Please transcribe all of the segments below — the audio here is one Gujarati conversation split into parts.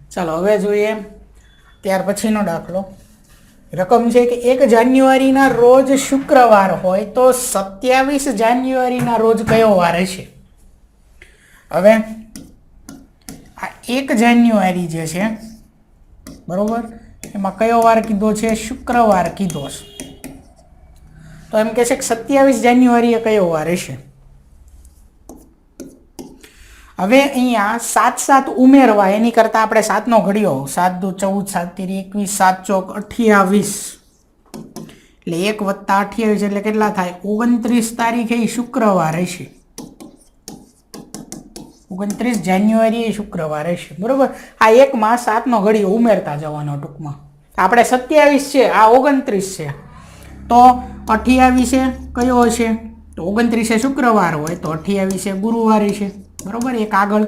ચાલો હવે જોઈએ ત્યાર પછીનો દાખલો. રકમ છે કે 1 જાન્યુઆરીના રોજ શુક્રવાર હોય તો 27 જાન્યુઆરીના રોજ કયો વાર હશે? હવે આ 1 જાન્યુઆરી જે છે બરોબર, એમાં કયો વાર કીધો છે? શુક્રવાર કીધો છે. તો એમ કહે છે કે 27 જાન્યુઆરીએ કયો વાર હશે? હવે અહીંયા 7 ઉમેરવા એની કરતાં આપણે 7નો ઘડિયો 7 દુ 14 7 તેરી 21 7 ચોક 28 એટલે 1 વત્તા 28 એટલે કેટલા થાય? 29 તારીખે શુક્રવાર હશે. 29 જાન્યુઆરી એ શુક્રવાર હશે બરોબર. આ એકમાં 7નો ઘડિયો ઉમેરતા જવાનો ટૂંકમાં. આપણે 27 છે, આ 29 છે, તો 28 કયો હશે? તો 29 શુક્રવાર હોય તો 28 ગુરુવાર હશે બરોબર. એક આગળ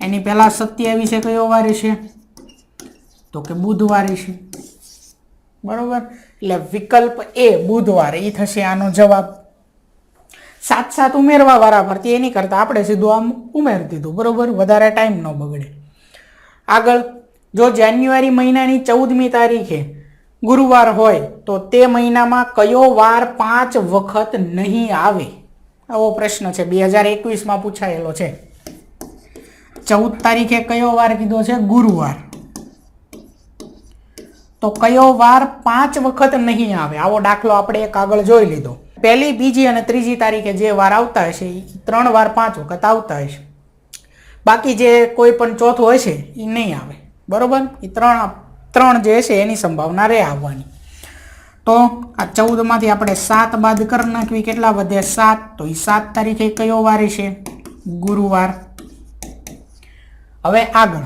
એની પહેલા 27 કયો વાર હશે? તો કે બુધવાર હશે બરોબર. એટલે વિકલ્પ એ બુધવાર એ થશે આનો જવાબ. 7 ઉમેરવા વાળા પરથી એની કરતાં આપણે સીધું આમ ઉમેરી દીધું બરોબર, વધારે ટાઈમ ન બગડે. આગળ જો જાન્યુઆરી મહિનાની 14મી તારીખે ગુરુવાર હોય તો તે મહિનામાં કયો વાર 5 વખત નહીં આવે? આવો પ્રશ્ન છે, 2021માં પૂછાયેલો છે. 14 તારીખે કયો વાર કીધો છે? ગુરુવાર. તો કયો વાર 5 વખત નહીં આવે? આવો દાખલો આપણે એક આગળ જોઈ લીધો. પહેલી, બીજી અને ત્રીજી તારીખે જે વાર આવતા હશે એ 3 વાર 5 વખત આવતા હશે. બાકી જે કોઈ પણ ચોથો હશે એ નહીં આવે બરોબર. એ ત્રણ જે હશે એની સંભાવના રહે આવવાની. તો આ 14માંથી આપણે 7 બાદ કરી નાખવી, કેટલા વધે? 7. તો એ 7 તારીખે કયો વાર હશે? ગુરુવાર. હવે આગળ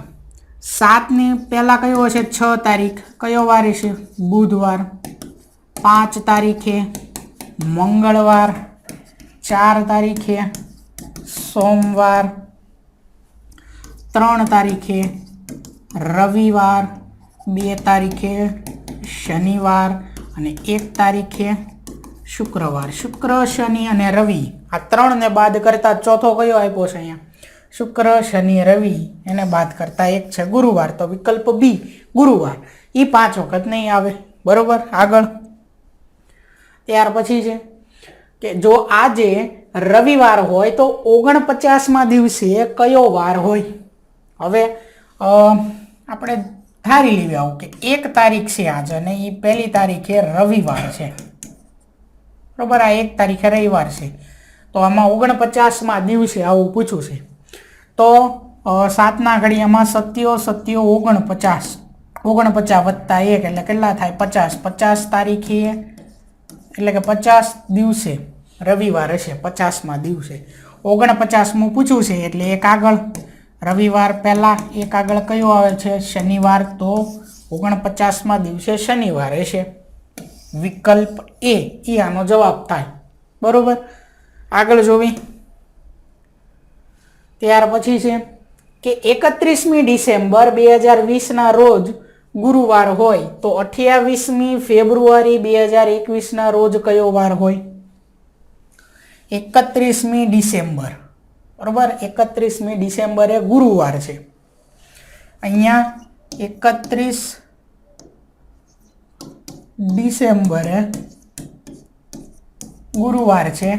7ની પહેલા કયો હશે? 6 તારીખ કયો વાર હશે? બુધવાર. 5 તારીખે મંગળવાર. 4 તારીખે સોમવાર. 3 તારીખે રવિવાર. 2 તારીખે શનિવાર અને 1 તારીખે શુક્રવાર. શુક્ર, શનિ અને રવિ આ 3ને બાદ કરતા ચોથો કયો આપ્યો છે અહીંયા? શુક્ર, શનિ, રવિ એને બાદ કરતા એક છે ગુરુવાર. તો વિકલ્પ બી ગુરુવાર એ 5 વખત નહીં આવે બરોબર. આગળ ત્યાર પછી છે કે જો આજે રવિવાર હોય તો 49મા દિવસે કયો વાર હોય? હવે આપણે ધારી લેવી આવું કે 1 તારીખ છે આજે અને એ પહેલી તારીખે રવિવાર છે બરોબર. આ 1 તારીખે રવિવાર છે તો આમાં 49મા દિવસે આવું પૂછ્યું છે. તો 7ના ઘડિયામાં 7 49 વત્તા 1 એટલે કેટલા થાય? 50. 50 તારીખે એટલે કે 50 દિવસે રવિવાર હશે. 50મા દિવસે 49મું પૂછ્યું છે એટલે એક આગળ રવિવાર પહેલા, એક આગળ કયો આવે છે? શનિવાર. તો 49મા દિવસે શનિવાર હશે. વિકલ્પ એ આનો જવાબ થાય બરોબર. આગળ જોવી ત્યાર પછી છે કે 31મી ડિસેમ્બર 2020ના રોજ ગુરુવાર હોય તો 28મી ફેબ્રુઆરી 2021ના રોજ કયો વાર હોય? 31મી ડિસેમ્બર બરોબર. 31મી ડિસેમ્બરે ગુરુવાર છે. અહીંયા 31 ડિસેમ્બરે ગુરુવાર છે.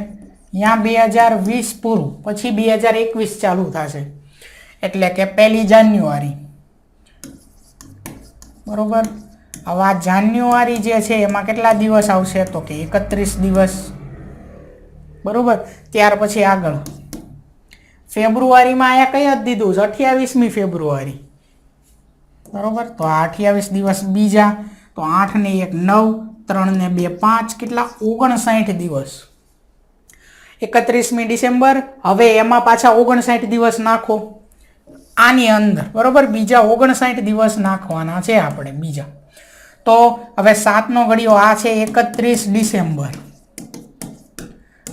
અહીંયા 2020 પૂરું, પછી 2021 ચાલુ થશે એટલે કે 1 જાન્યુઆરી બરોબર. હવે આ જાન્યુઆરી જે છે એમાં કેટલા દિવસ આવશે? તો કે 31 દિવસ બરોબર. ત્યાર પછી આગળ ફેબ્રુઆરીમાં અહીંયા કઈ જ દીધું છે? 28મી ફેબ્રુઆરી બરોબર. તો આ 28 દિવસ બીજા. તો 8 ને 1 9, 3 ને 2 5, કેટલા? 59 દિવસ. 31મી ડિસેમ્બર. હવે એમાં પાછા 59 દિવસ નાખો આની અંદર બરોબર. બીજા 59 દિવસ નાખવાના છે આપણે બીજા. તો હવે 7નો ઘડિયો આ છે 31 ડિસેમ્બર.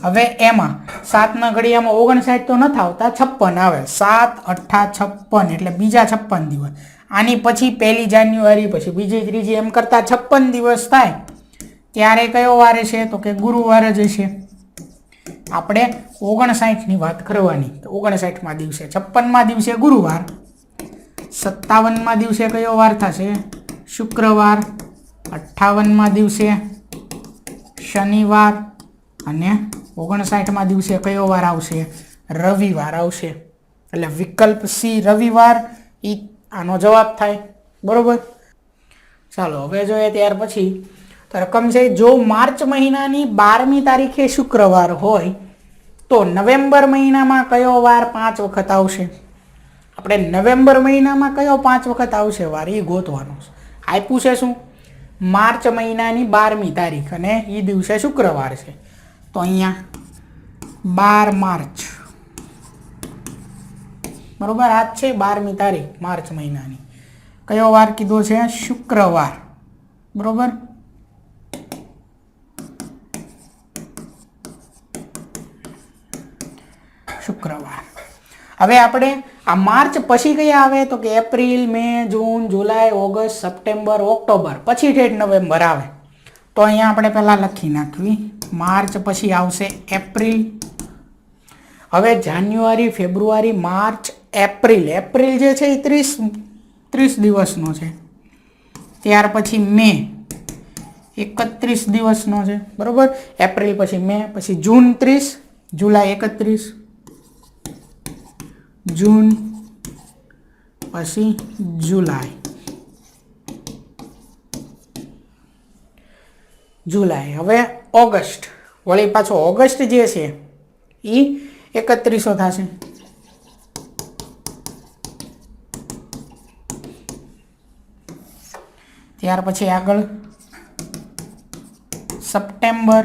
હવે એમાં 7ના ઘડિયામાં 59 તો નથી આવતા, 56 આવે. 7 8 56 એટલે બીજા 56 દિવસ. આની પછી 1 જાન્યુઆરી, પછી બીજી, ત્રીજી એમ કરતા 56 દિવસ થાય ત્યારે કયો વાર છે? તો કે ગુરુવાર જ છે. આપણે 59ની વાત કરવાની. તો 59મા દિવસે, 56મા દિવસે ગુરુવાર, 57માં દિવસે કયો વાર થશે? શુક્રવાર. 58માં દિવસે શનિવાર અને 59માં દિવસે કયો વાર આવશે? રવિવાર આવશે. એટલે વિકલ્પ સી રવિવાર એ આનો જવાબ થાય. બરોબર. ચાલો હવે જોઈએ ત્યાર પછી તો રકમ છે, જો માર્ચ મહિનાની 12મી તારીખે શુક્રવાર હોય તો નવેમ્બર મહિનામાં કયો વાર 5 વખત આવશે? આપણે નવેમ્બર મહિનામાં કયો 5 વખત આવશે વાર એ ગોતવાનું છે. આપ્યું છે શું? માર્ચ મહિનાની 12મી તારીખ અને એ દિવસે શુક્રવાર છે. તો અહીંયા 12 માર્ચ, બરોબર. આજ છે 12મી તારીખ માર્ચ મહિનાની. કયો વાર કીધો છે? શુક્રવાર. બરોબર. શુક્રવાર. હવે આપણે આ માર્ચ પછી કયા આવે? તો કે એપ્રિલ, મે, જૂન, જુલાઈ, ઓગસ્ટ, સપ્ટેમ્બર, ઓક્ટોબર, પછી ઠેઠ નવેમ્બર આવે. તો અહીંયા આપણે પહેલાં લખી નાખવી, માર્ચ પછી આવશે એપ્રિલ. હવે જાન્યુઆરી, ફેબ્રુઆરી, માર્ચ, એપ્રિલ. એપ્રિલ જે છે એ 30 દિવસનો છે. ત્યાર પછી મે 31 દિવસનો છે. બરાબર. એપ્રિલ પછી મે, પછી જૂન 30, જુલાઈ 31, જૂન પછી જુલાઈ. હવે ઓગસ્ટ, વળી પાછો ઓગસ્ટ જે છે એ 31 થશે. ત્યાર પછી આગળ સપ્ટેમ્બર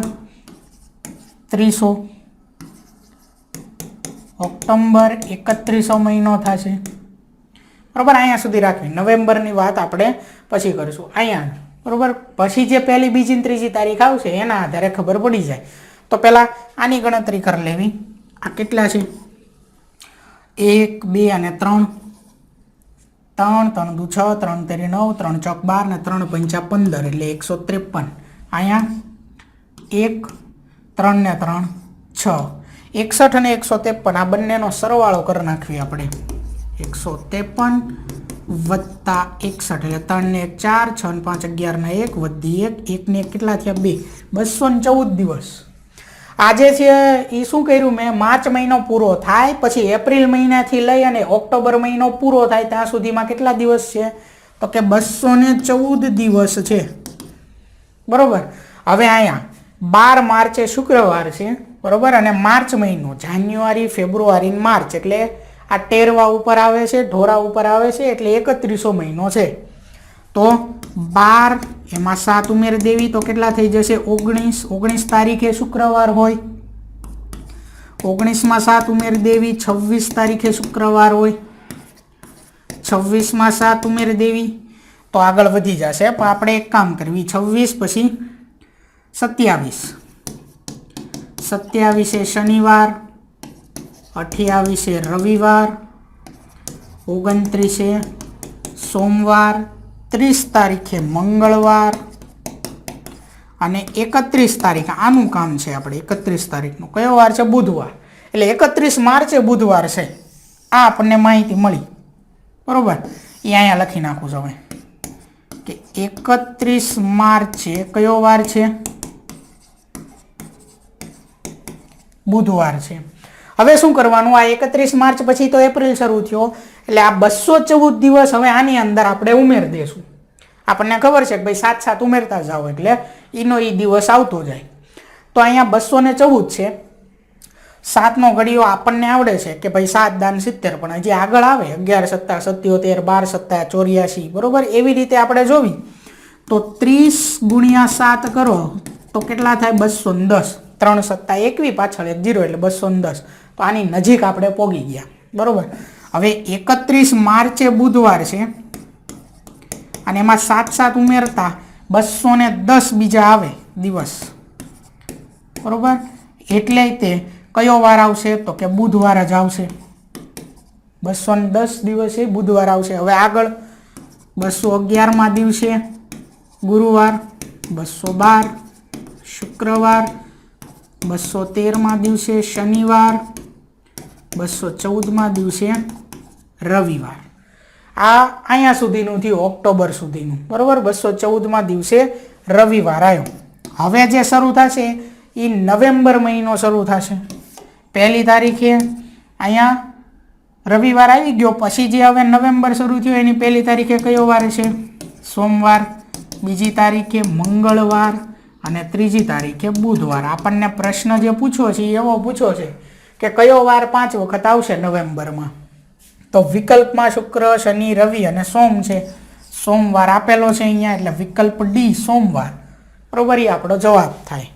30, ઓક્ટોબર 31 મહિનો થશે. બરાબર. અહીંયા સુધી રાખવી. નવેમ્બરની વાત આપણે પછી કરીશું. અહીંયા બરાબર. પછી જે પહેલી, બીજી ને ત્રીજી તારીખ આવશે એના આધારે ખબર પડી જાય. તો પહેલાં આની ગણતરી કરી લેવી. આ કેટલા છે? 1, 2 અને 3. 3, 3 દુ 6, 3 તેરી 9, 3 ચોક 12 ને 3 પંચા 15 એટલે 153. અહીંયા 1, 3 ને 3 6, 61 અને 153. આ બંનેનો સરવાળો કરી નાખવી આપણે. 153 વત્તા 61 એટલે 3 ને 1 4, 6 ને 5 11 ને 1 વધી 1, 1 ને 1 કેટલા થયા? 2. 214 દિવસ. આજે છે એ શું કર્યું મેં? માર્ચ મહિનો પૂરો થાય પછી એપ્રિલ મહિનાથી લઈ અને ઓક્ટોબર મહિનો પૂરો થાય ત્યાં સુધીમાં કેટલા દિવસ છે? તો કે 214 દિવસ છે. બરોબર. હવે અહીંયા 12 માર્ચે શુક્રવાર છે. બરોબર. અને માર્ચ મહિનો જાન્યુઆરી, ફેબ્રુઆરી, માર્ચ એટલે આ ટેરવા ઉપર આવે છે, ઢોરા ઉપર આવે છે એટલે 31 મહિનો છે. તો 12 એમાં 7 ઉમેરી દેવી તો કેટલા થઈ જશે? 19 તારીખે શુક્રવાર હોય. 19માં 7 ઉમેરી દેવી. 26 તારીખે શુક્રવાર હોય. 26માં 7 ઉમેરી દેવી તો આગળ વધી જશે. પણ આપણે એક કામ કરવી, 26 પછી 27. 27 એ શનિવાર, 28 એ રવિવાર, 29 એ સોમવાર, 30 તારીખે મંગળવાર અને 31 તારીખ આનું કામ છે આપણે. 31 તારીખનો કયો વાર છે? બુધવાર. એટલે 31 માર્ચે બુધવાર છે. આ આપણને માહિતી મળી. બરોબર. એ અહીંયા લખી નાખું છું હવે કે 31 માર્ચે કયો વાર છે? બુધવાર છે. હવે શું કરવાનું? આ 31 માર્ચ પછી તો એપ્રિલ શરૂ થયો એટલે આ 214 દિવસ હવે આની અંદર આપણે ઉમેરી દઈશું. આપણને ખબર છે કે ભાઈ 7 ઉમેરતા જાઓ એટલે એનો એ દિવસ આવતો જાય. તો અહીંયા 214 છે. 7નો ઘડીઓ આપણને આવડે છે કે ભાઈ 7 દાન 70, પણ હજી આગળ આવે 11 સત્તા 77, 12 સત્તા 84. બરોબર. એવી રીતે આપણે જોવી તો 30 ગુણ્યા 7 કરો તો કેટલા થાય? 210. 3 સત્તા 21, પાછળ 1 0 એટલે 210. તો આની નજીક આપણે પોગી ગયા. બરોબર. હવે 31 માર્ચે બુધવાર છે અને એમાં 7 ઉમેરતા 210 બીજા આવે દિવસ. બરોબર. એટલે તે કયો વાર આવશે? તો કે બુધવાર જ આવશે. 210 દિવસે બુધવાર આવશે. હવે આગળ 211માં દિવસે ગુરુવાર, 212 શુક્રવાર, 213માં દિવસે શનિવાર, 214માં દિવસે રવિવાર. આ અહીંયા સુધીનું થયું ઓક્ટોબર સુધીનું, બરાબર. 214માં દિવસે રવિવાર આવ્યો. હવે જે શરૂ થશે એ નવેમ્બર મહિનો શરૂ થશે. 1લી તારીખે અહીંયા રવિવાર આવી ગયો, પછી જે હવે નવેમ્બર શરૂ થયો એની 1લી તારીખે કયો વાર છે? સોમવાર. 2જી તારીખે મંગળવાર અને 3જી તારીખે બુધવાર. આપણને પ્રશ્ન જે પૂછ્યો છે એવો પૂછ્યો છે કે કયો વાર 5 વખત આવશે નવેમ્બરમાં. તો વિકલ્પમાં શુક્ર, શનિ, રવિ અને સોમ છે. સોમવાર આપેલો છે અહીંયા, એટલે વિકલ્પ ડી સોમવાર, બરોબર, એ આપણો જવાબ થાય.